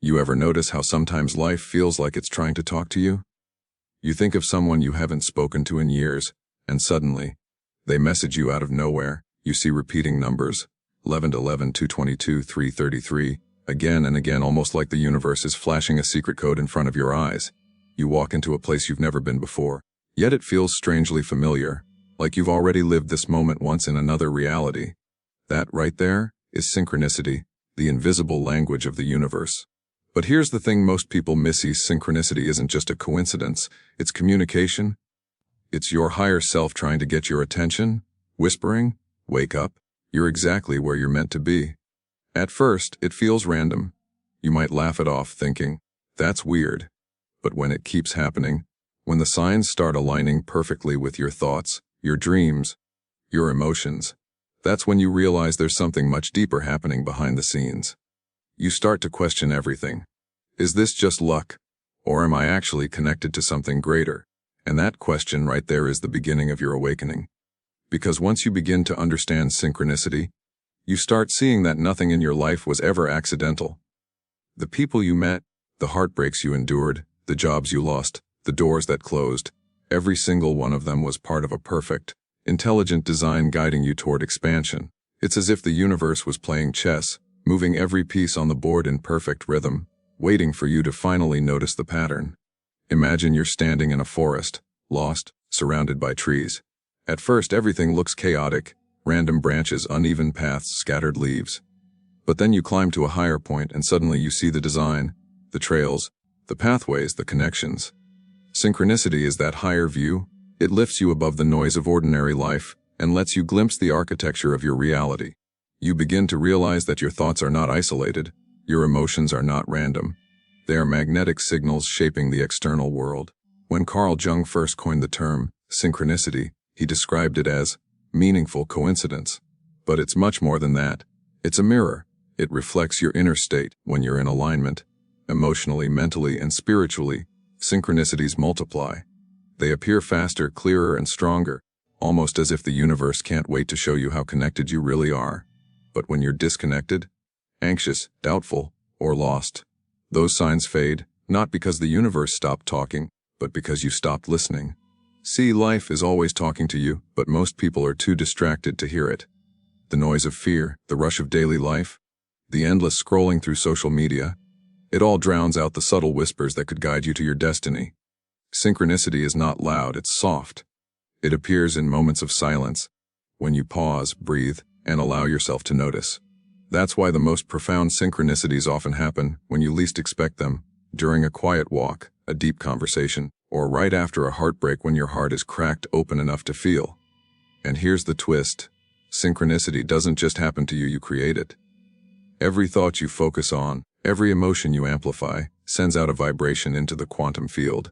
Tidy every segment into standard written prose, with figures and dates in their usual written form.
You ever notice how sometimes life feels like it's trying to talk to you? You think of someone you haven't spoken to in years, and suddenly, they message you out of nowhere. You see repeating numbers, 1111, 222, 333, again and again, almost like the universe is flashing a secret code in front of your eyes. You walk into a place you've never been before, yet it feels strangely familiar, like you've already lived this moment once in another reality. That right there is synchronicity, the invisible language of the universe. But here's the thing most people miss: synchronicity isn't just a coincidence, it's communication. It's your higher self trying to get your attention, whispering, "Wake up, you're exactly where you're meant to be." At first, it feels random. You might laugh it off thinking, "That's weird." But when it keeps happening, when the signs start aligning perfectly with your thoughts, your dreams, your emotions, that's when you realize there's something much deeper happening behind the scenes. You start to question everything. Is this just luck? Or am I actually connected to something greater? And that question right there is the beginning of your awakening. Because once you begin to understand synchronicity, you start seeing that nothing in your life was ever accidental. The people you met, the heartbreaks you endured, the jobs you lost, the doors that closed, every single one of them was part of a perfect, intelligent design guiding you toward expansion. It's as if the universe was playing chess, moving every piece on the board in perfect rhythm, waiting for you to finally notice the pattern. Imagine you're standing in a forest, lost, surrounded by trees. At first, everything looks chaotic: random branches, uneven paths, scattered leaves. But then you climb to a higher point and suddenly you see the design, the trails, the pathways, the connections. Synchronicity is that higher view. It lifts you above the noise of ordinary life and lets you glimpse the architecture of your reality. You begin to realize that your thoughts are not isolated, your emotions are not random. They are magnetic signals shaping the external world. When Carl Jung first coined the term synchronicity, he described it as meaningful coincidence. But it's much more than that. It's a mirror. It reflects your inner state. When you're in alignment, emotionally, mentally, and spiritually, synchronicities multiply. They appear faster, clearer, and stronger, almost as if the universe can't wait to show you how connected you really are. But when you're disconnected, anxious, doubtful, or lost, those signs fade, not because the universe stopped talking, but because you stopped listening. See, life is always talking to you, but most people are too distracted to hear it. The noise of fear, the rush of daily life, the endless scrolling through social media, it all drowns out the subtle whispers that could guide you to your destiny. Synchronicity is not loud, it's soft. It appears in moments of silence, when you pause, breathe, and allow yourself to notice. That's why the most profound synchronicities often happen when you least expect them: during a quiet walk, a deep conversation, or right after a heartbreak when your heart is cracked open enough to feel. And here's the twist: synchronicity doesn't just happen to you, you create it. Every thought you focus on, every emotion you amplify, sends out a vibration into the quantum field.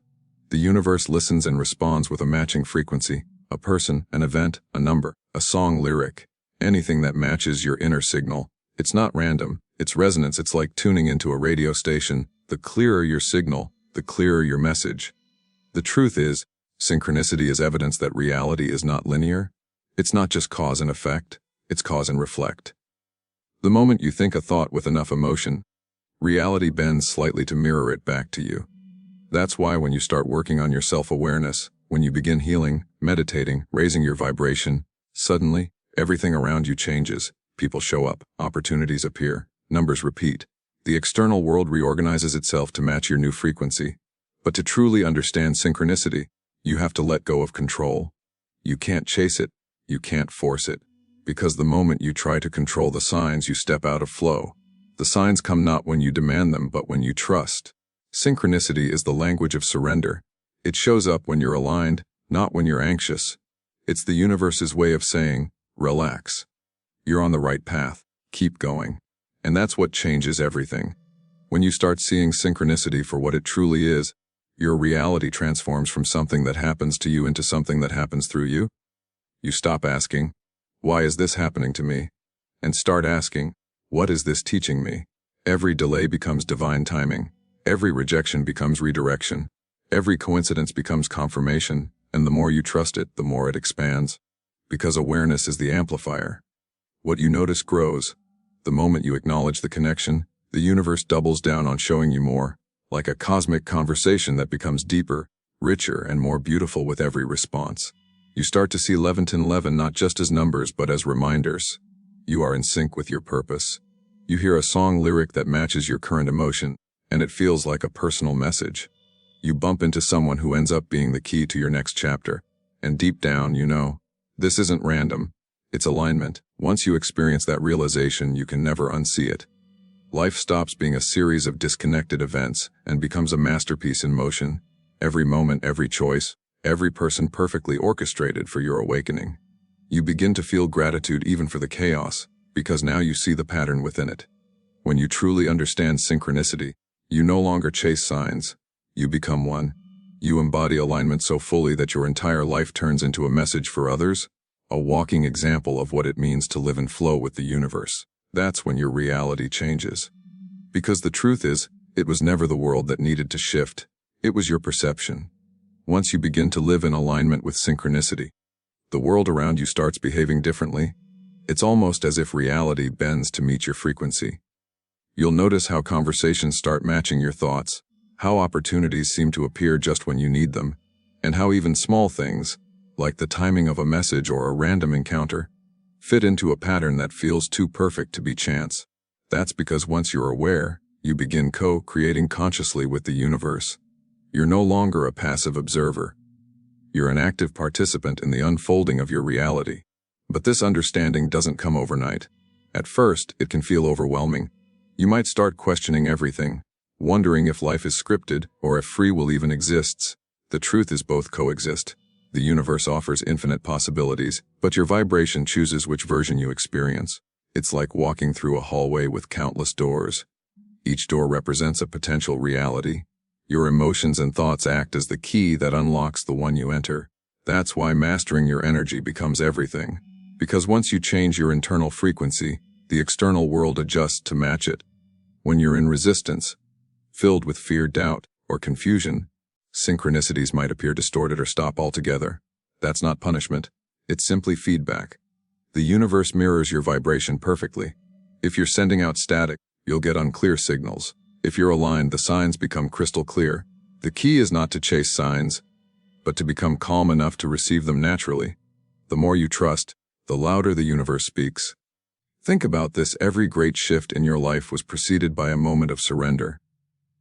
The universe listens and responds with a matching frequency: a person, an event, a number, a song lyric, anything that matches your inner signal. It's not random, it's resonance. It's like tuning into a radio station. The clearer your signal, the clearer your message. The truth is, synchronicity is evidence that reality is not linear. It's not just cause and effect, it's cause and reflect. The moment you think a thought with enough emotion, reality bends slightly to mirror it back to you. That's why when you start working on your self-awareness, when you begin healing, meditating, raising your vibration, suddenly, everything around you changes. People show up, opportunities appear, numbers repeat. The external world reorganizes itself to match your new frequency. But to truly understand synchronicity, you have to let go of control. You can't chase it, you can't force it. Because the moment you try to control the signs, you step out of flow. The signs come not when you demand them, but when you trust. Synchronicity is the language of surrender. It shows up when you're aligned, not when you're anxious. It's the universe's way of saying, relax. You're on the right path, keep going. And that's what changes everything. When you start seeing synchronicity for what it truly is, your reality transforms from something that happens to you into something that happens through you. You stop asking, why is this happening to me? And start asking, what is this teaching me? Every delay becomes divine timing. Every rejection becomes redirection. Every coincidence becomes confirmation, and the more you trust it, the more it expands. Because awareness is the amplifier. What you notice grows. The moment you acknowledge the connection, The universe doubles down on showing you more, like a cosmic conversation that becomes deeper, richer, and more beautiful with every response. You start to see 11 not just as numbers but as reminders. You are in sync with your purpose. You hear a song lyric that matches your current emotion, and it feels like a personal message. You bump into someone who ends up being the key to your next chapter, and deep down you know, this isn't random, it's alignment. Once you experience that realization, you can never unsee it. Life stops being a series of disconnected events and becomes a masterpiece in motion. Every moment, every choice, every person perfectly orchestrated for your awakening. You begin to feel gratitude even for the chaos, because now you see the pattern within it. When you truly understand synchronicity, you no longer chase signs. You become one. You embody alignment so fully that your entire life turns into a message for others, a walking example of what it means to live in flow with the universe. That's when your reality changes. Because the truth is, it was never the world that needed to shift. It was your perception. Once you begin to live in alignment with synchronicity, the world around you starts behaving differently. It's almost as if reality bends to meet your frequency. You'll notice how conversations start matching your thoughts, how opportunities seem to appear just when you need them, and how even small things, like the timing of a message or a random encounter, fit into a pattern that feels too perfect to be chance. That's because once you're aware, you begin co-creating consciously with the universe. You're no longer a passive observer. You're an active participant in the unfolding of your reality. But this understanding doesn't come overnight. At first, it can feel overwhelming. You might start questioning everything, wondering if life is scripted or if free will even exists. The truth is both coexist. The universe offers infinite possibilities, but your vibration chooses which version you experience. It's like walking through a hallway with countless doors. Each door represents a potential reality. Your emotions and thoughts act as the key that unlocks the one you enter. That's why mastering your energy becomes everything. Because once you change your internal frequency, the external world adjusts to match it. When you're in resistance, filled with fear, doubt, or confusion, synchronicities might appear distorted or stop altogether. That's not punishment. It's simply feedback. The universe mirrors your vibration perfectly. If you're sending out static, you'll get unclear signals. If you're aligned, the signs become crystal clear. The key is not to chase signs, but to become calm enough to receive them naturally. The more you trust, the louder the universe speaks. Think about this: every great shift in your life was preceded by a moment of surrender.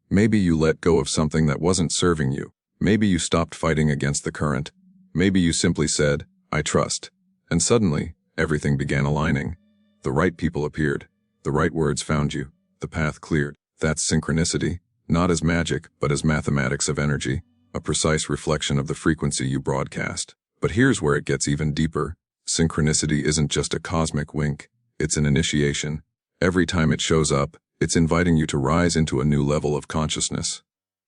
Maybe you let go of something that wasn't serving you. Maybe you stopped fighting against the current. Maybe you simply said, "I trust." And suddenly, everything began aligning. The right people appeared. The right words found you. The path cleared. That's synchronicity, not as magic, but as mathematics of energy, a precise reflection of the frequency you broadcast. But here's where it gets even deeper. Synchronicity isn't just a cosmic wink. It's an initiation. Every time it shows up, it's inviting you to rise into a new level of consciousness.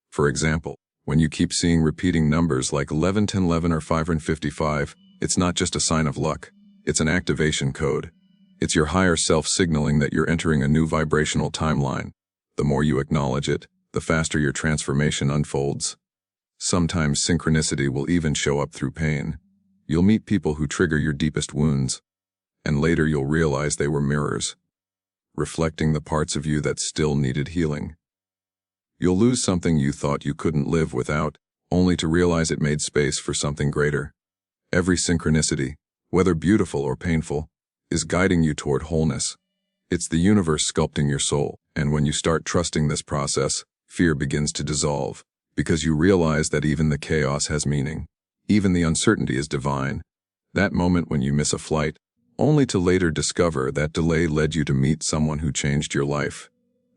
For example, when you keep seeing repeating numbers like 11, 10, 11, or 555, it's not just a sign of luck. It's an activation code. It's your higher self signaling that you're entering a new vibrational timeline. The more you acknowledge it, the faster your transformation unfolds. Sometimes synchronicity will even show up through pain. You'll meet people who trigger your deepest wounds, and later you'll realize they were mirrors, reflecting the parts of you that still needed healing. You'll lose something you thought you couldn't live without, only to realize it made space for something greater. Every synchronicity, whether beautiful or painful, is guiding you toward wholeness. It's the universe sculpting your soul, and when you start trusting this process, fear begins to dissolve, because you realize that even the chaos has meaning. Even the uncertainty is divine. That moment when you miss a flight, only to later discover that delay led you to meet someone who changed your life.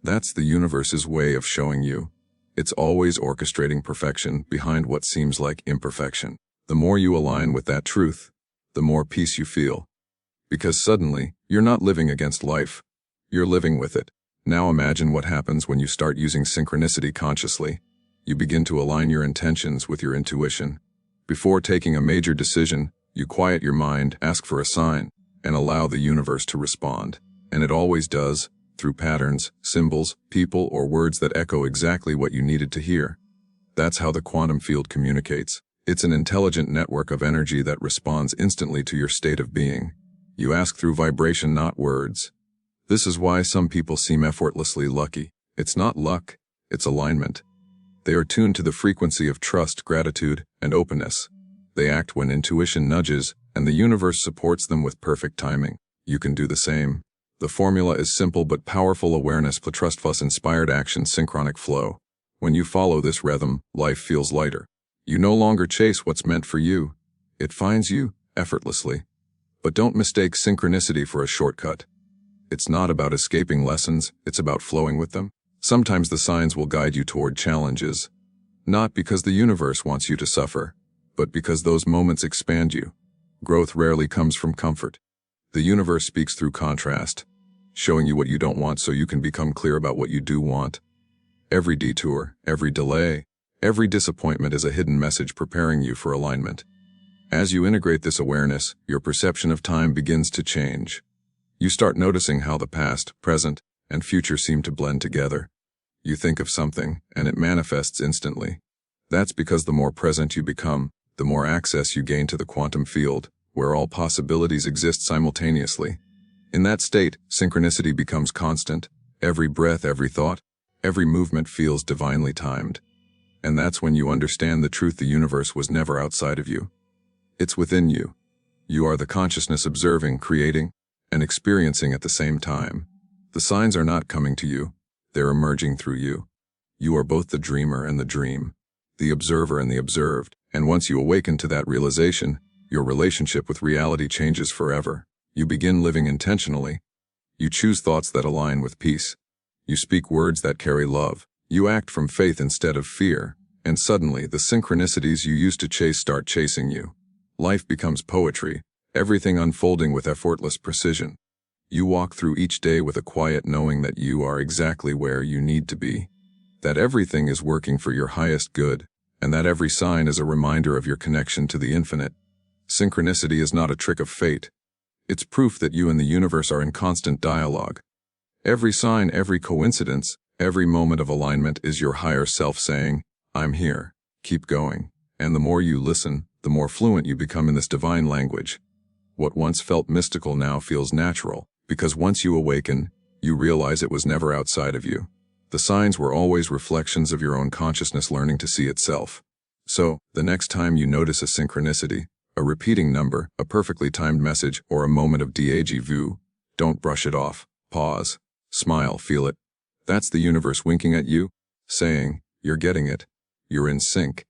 That's the universe's way of showing you. It's always orchestrating perfection behind what seems like imperfection. The more you align with that truth, the more peace you feel. Because suddenly, you're not living against life. You're living with it. Now imagine what happens when you start using synchronicity consciously. You begin to align your intentions with your intuition. Before taking a major decision, you quiet your mind, ask for a sign, and allow the universe to respond. And it always does, through patterns, symbols, people, or words that echo exactly what you needed to hear. That's how the quantum field communicates. It's an intelligent network of energy that responds instantly to your state of being. You ask through vibration, not words. This is why some people seem effortlessly lucky. It's not luck, it's alignment. They are tuned to the frequency of trust, gratitude, and openness. They act when intuition nudges, and the universe supports them with perfect timing. You can do the same. The formula is simple but powerful: awareness plus trust plus inspired action, synchronic flow. When you follow this rhythm, life feels lighter. You no longer chase what's meant for you. It finds you, effortlessly. But don't mistake synchronicity for a shortcut. It's not about escaping lessons, it's about flowing with them. Sometimes the signs will guide you toward challenges. Not because the universe wants you to suffer, but because those moments expand you. Growth rarely comes from comfort. The universe speaks through contrast, showing you what you don't want so you can become clear about what you do want. Every detour, every delay, every disappointment is a hidden message preparing you for alignment. As you integrate this awareness, your perception of time begins to change. You start noticing how the past, present, and future seem to blend together. You think of something, and it manifests instantly. That's because the more present you become, the more access you gain to the quantum field, where all possibilities exist simultaneously. In that state, synchronicity becomes constant. Every breath, every thought, every movement feels divinely timed. And that's when you understand the truth: the universe was never outside of you. It's within you. You are the consciousness observing, creating, and experiencing at the same time. The signs are not coming to you, they're emerging through you. You are both the dreamer and the dream, the observer and the observed, and once you awaken to that realization, your relationship with reality changes forever. You begin living intentionally. You choose thoughts that align with peace. You speak words that carry love. You act from faith instead of fear, and suddenly the synchronicities you used to chase start chasing you. Life becomes poetry, everything unfolding with effortless precision. You walk through each day with a quiet knowing that you are exactly where you need to be, that everything is working for your highest good, and that every sign is a reminder of your connection to the infinite. Synchronicity is not a trick of fate. It's proof that you and the universe are in constant dialogue. Every sign, every coincidence, every moment of alignment is your higher self saying, "I'm here, keep going." And the more you listen, the more fluent you become in this divine language. What once felt mystical now feels natural, because once you awaken, you realize it was never outside of you. The signs were always reflections of your own consciousness learning to see itself. So, the next time you notice a synchronicity, a repeating number, a perfectly timed message, or a moment of déjà vu, don't brush it off. Pause. Smile, feel it. That's the universe winking at you, saying, "You're getting it. You're in sync."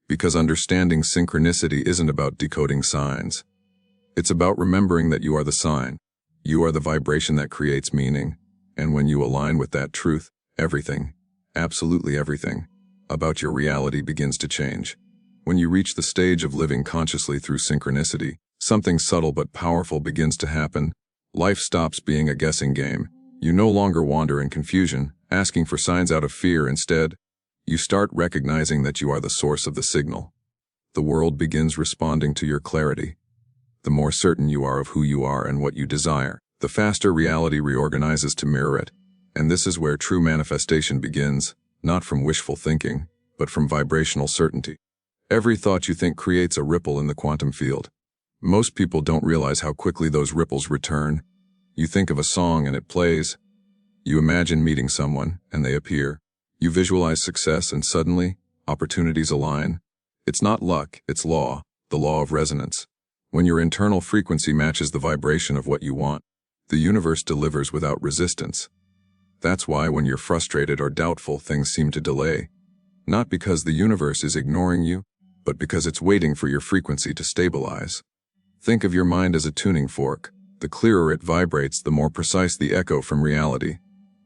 Because understanding synchronicity isn't about decoding signs. It's about remembering that you are the sign. You are the vibration that creates meaning. And when you align with that truth, everything, absolutely everything, about your reality begins to change. When you reach the stage of living consciously through synchronicity, something subtle but powerful begins to happen. Life stops being a guessing game. You no longer wander in confusion, asking for signs out of fear. Instead, you start recognizing that you are the source of the signal. The world begins responding to your clarity. The more certain you are of who you are and what you desire, the faster reality reorganizes to mirror it. And this is where true manifestation begins, not from wishful thinking, but from vibrational certainty. Every thought you think creates a ripple in the quantum field. Most people don't realize how quickly those ripples return. You think of a song and it plays. You imagine meeting someone and they appear. You visualize success and suddenly, opportunities align. It's not luck, it's law, the law of resonance. When your internal frequency matches the vibration of what you want, the universe delivers without resistance. That's why when you're frustrated or doubtful, things seem to delay. Not because the universe is ignoring you, but because it's waiting for your frequency to stabilize. Think of your mind as a tuning fork. The clearer it vibrates, the more precise the echo from reality.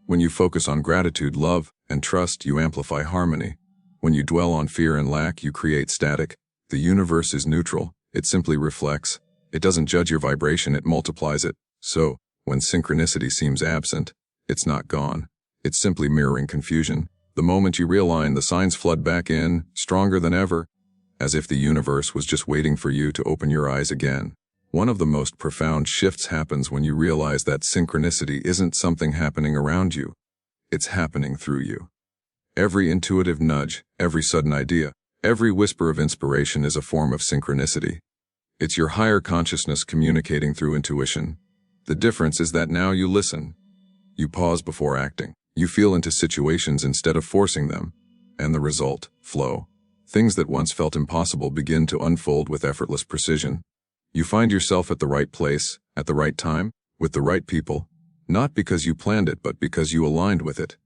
When you focus on gratitude, love, and trust, you amplify harmony. When you dwell on fear and lack, you create static. The universe is neutral. It simply reflects. It doesn't judge your vibration, it multiplies it. So, when synchronicity seems absent, it's not gone. It's simply mirroring confusion. The moment you realign, the signs flood back in, stronger than ever, as if the universe was just waiting for you to open your eyes again. One of the most profound shifts happens when you realize that synchronicity isn't something happening around you. It's happening through you. Every intuitive nudge, every sudden idea, every whisper of inspiration is a form of synchronicity. It's your higher consciousness communicating through intuition. The difference is that now you listen. You pause before acting. You feel into situations instead of forcing them. And the result, flow. Things that once felt impossible begin to unfold with effortless precision. You find yourself at the right place, at the right time, with the right people, not because you planned it but because you aligned with it.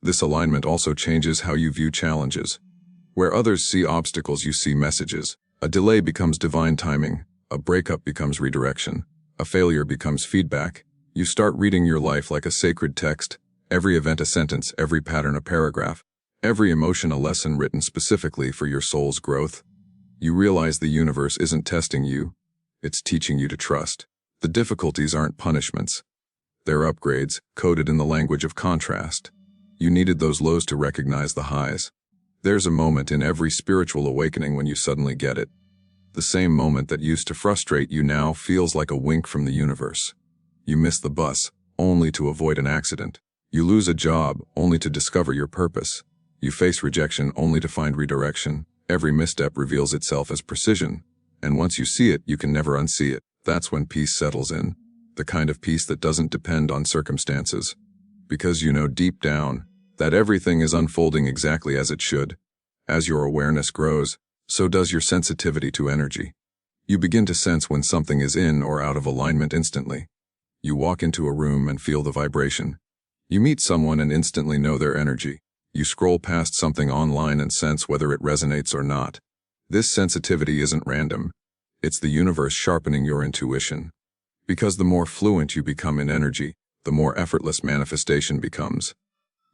This alignment also changes how you view challenges. Where others see obstacles, you see messages. A delay becomes divine timing, a breakup becomes redirection, a failure becomes feedback. You start reading your life like a sacred text, every event a sentence, every pattern a paragraph, every emotion a lesson written specifically for your soul's growth. You realize the universe isn't testing you, it's teaching you to trust. The difficulties aren't punishments. They're upgrades, coded in the language of contrast. You needed those lows to recognize the highs. There's a moment in every spiritual awakening when you suddenly get it. The same moment that used to frustrate you now feels like a wink from the universe. You miss the bus, only to avoid an accident. You lose a job, only to discover your purpose. You face rejection, only to find redirection. Every misstep reveals itself as precision. And once you see it, you can never unsee it. That's when peace settles in. The kind of peace that doesn't depend on circumstances. Because you know deep down that everything is unfolding exactly as it should. As your awareness grows, so does your sensitivity to energy. You begin to sense when something is in or out of alignment instantly. You walk into a room and feel the vibration. You meet someone and instantly know their energy. You scroll past something online and sense whether it resonates or not. This sensitivity isn't random. It's the universe sharpening your intuition. Because the more fluent you become in energy, the more effortless manifestation becomes.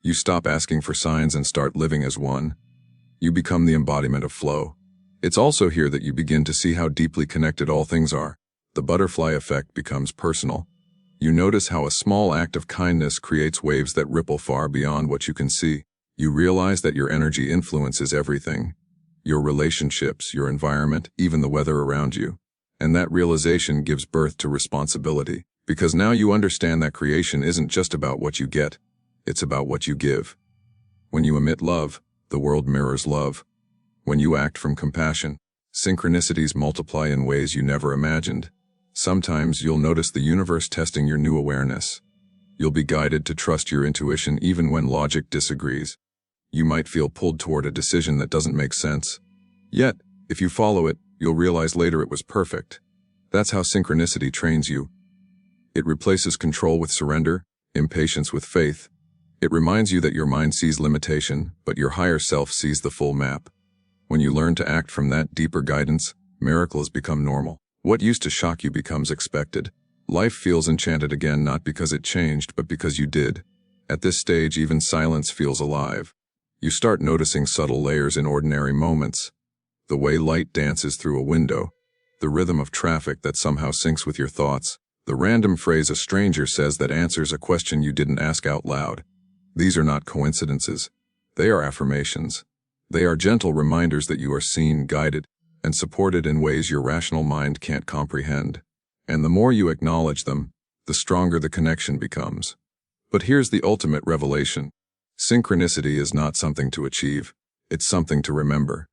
You stop asking for signs and start living as one. You become the embodiment of flow. It's also here that you begin to see how deeply connected all things are. The butterfly effect becomes personal. You notice how a small act of kindness creates waves that ripple far beyond what you can see. You realize that your energy influences everything. Your relationships, your environment, even the weather around you. And that realization gives birth to responsibility. Because now you understand that creation isn't just about what you get, it's about what you give. When you emit love, the world mirrors love. When you act from compassion, synchronicities multiply in ways you never imagined. Sometimes you'll notice the universe testing your new awareness. You'll be guided to trust your intuition even when logic disagrees. You might feel pulled toward a decision that doesn't make sense. Yet, if you follow it, you'll realize later it was perfect. That's how synchronicity trains you. It replaces control with surrender, impatience with faith. It reminds you that your mind sees limitation, but your higher self sees the full map. When you learn to act from that deeper guidance, miracles become normal. What used to shock you becomes expected. Life feels enchanted again, not because it changed, but because you did. At this stage, even silence feels alive. You start noticing subtle layers in ordinary moments. The way light dances through a window, the rhythm of traffic that somehow syncs with your thoughts, the random phrase a stranger says that answers a question you didn't ask out loud. These are not coincidences. They are affirmations. They are gentle reminders that you are seen, guided, and supported in ways your rational mind can't comprehend. And the more you acknowledge them, the stronger the connection becomes. But here's the ultimate revelation. Synchronicity is not something to achieve. It's something to remember.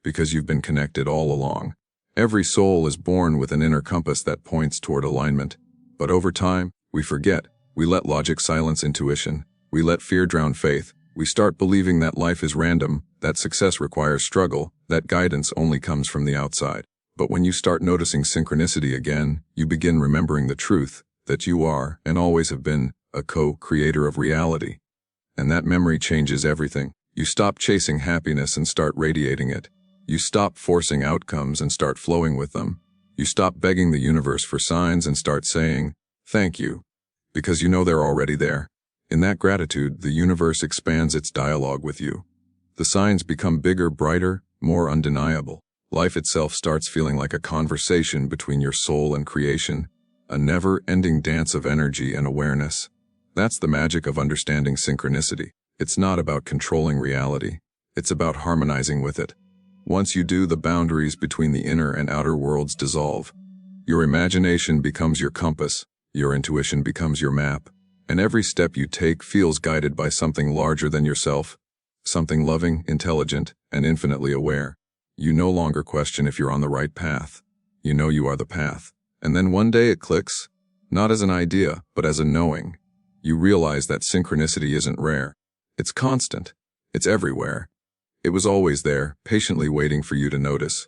Because you've been connected all along. Every soul is born with an inner compass that points toward alignment. But over time, we forget. We let logic silence intuition. We let fear drown faith. We start believing that life is random, that success requires struggle, that guidance only comes from the outside. But when you start noticing synchronicity again, you begin remembering the truth, that you are, and always have been, a co-creator of reality. And that memory changes everything. You stop chasing happiness and start radiating it. You stop forcing outcomes and start flowing with them. You stop begging the universe for signs and start saying, thank you. Because you know they're already there. In that gratitude, the universe expands its dialogue with you. The signs become bigger, brighter, more undeniable. Life itself starts feeling like a conversation between your soul and creation, a never-ending dance of energy and awareness. That's the magic of understanding synchronicity. It's not about controlling reality. It's about harmonizing with it. Once you do, the boundaries between the inner and outer worlds dissolve. Your imagination becomes your compass, your intuition becomes your map, and every step you take feels guided by something larger than yourself, something loving, intelligent, and infinitely aware. You no longer question if you're on the right path. You know you are the path. And then one day it clicks, not as an idea, but as a knowing. you realize that synchronicity isn't rare. It's constant. It's everywhere. It was always there, patiently waiting for you to notice.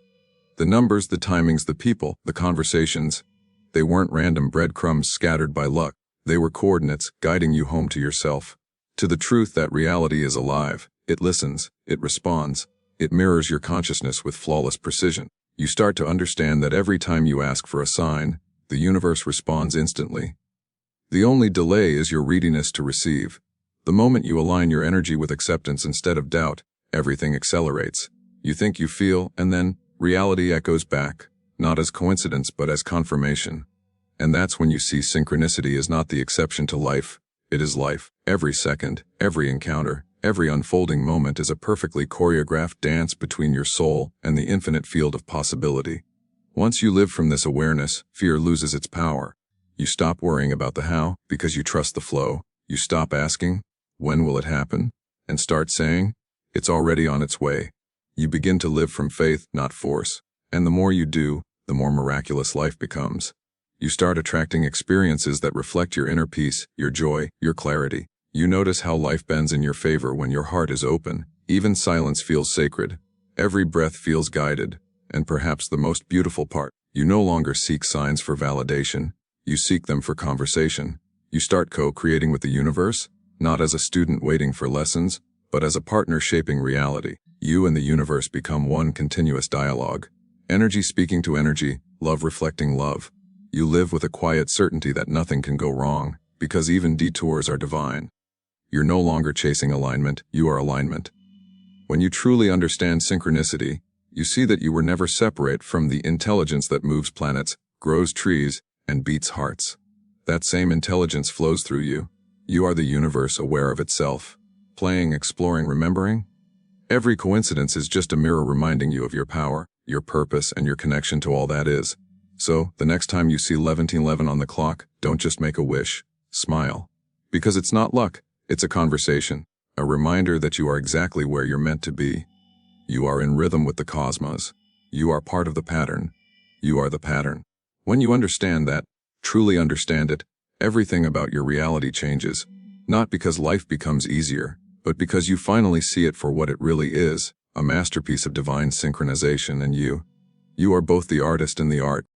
The numbers, the timings, the people, the conversations, they weren't random breadcrumbs scattered by luck. They were coordinates guiding you home to yourself. To the truth that reality is alive. It listens. It responds. It mirrors your consciousness with flawless precision. You start to understand that every time you ask for a sign, the universe responds instantly. The only delay is your readiness to receive. The moment you align your energy with acceptance instead of doubt, everything accelerates. You think you feel, and then reality echoes back, not as coincidence but as confirmation. And that's when you see synchronicity is not the exception to life, it is life. Every second, every encounter, every unfolding moment is a perfectly choreographed dance between your soul and the infinite field of possibility. Once you live from this awareness, fear loses its power. You stop worrying about the how because you trust the flow. You stop asking, when will it happen? And start saying, it's already on its way. You begin to live from faith, not force. And the more you do, the more miraculous life becomes. You start attracting experiences that reflect your inner peace, your joy, your clarity. You notice how life bends in your favor when your heart is open. Even silence feels sacred. Every breath feels guided. And perhaps the most beautiful part, you no longer seek signs for validation. You seek them for conversation. You start co-creating with the universe, not as a student waiting for lessons, but as a partner shaping reality. You and the universe become one continuous dialogue. Energy speaking to energy, love reflecting love. You live with a quiet certainty that nothing can go wrong, because even detours are divine. You're no longer chasing alignment, you are alignment. When you truly understand synchronicity, you see that you were never separate from the intelligence that moves planets, grows trees, and beats hearts. That same intelligence flows through you. You are the universe aware of itself. Playing, exploring, remembering. Every coincidence is just a mirror reminding you of your power, your purpose, and your connection to all that is. So, the next time you see 11:11 on the clock, don't just make a wish. Smile. Because it's not luck, it's a conversation. A reminder that you are exactly where you're meant to be. You are in rhythm with the cosmos. You are part of the pattern. You are the pattern. When you understand that, truly understand it, everything about your reality changes. Not because life becomes easier, but because you finally see it for what it really is, a masterpiece of divine synchronization. And you are both the artist and the art.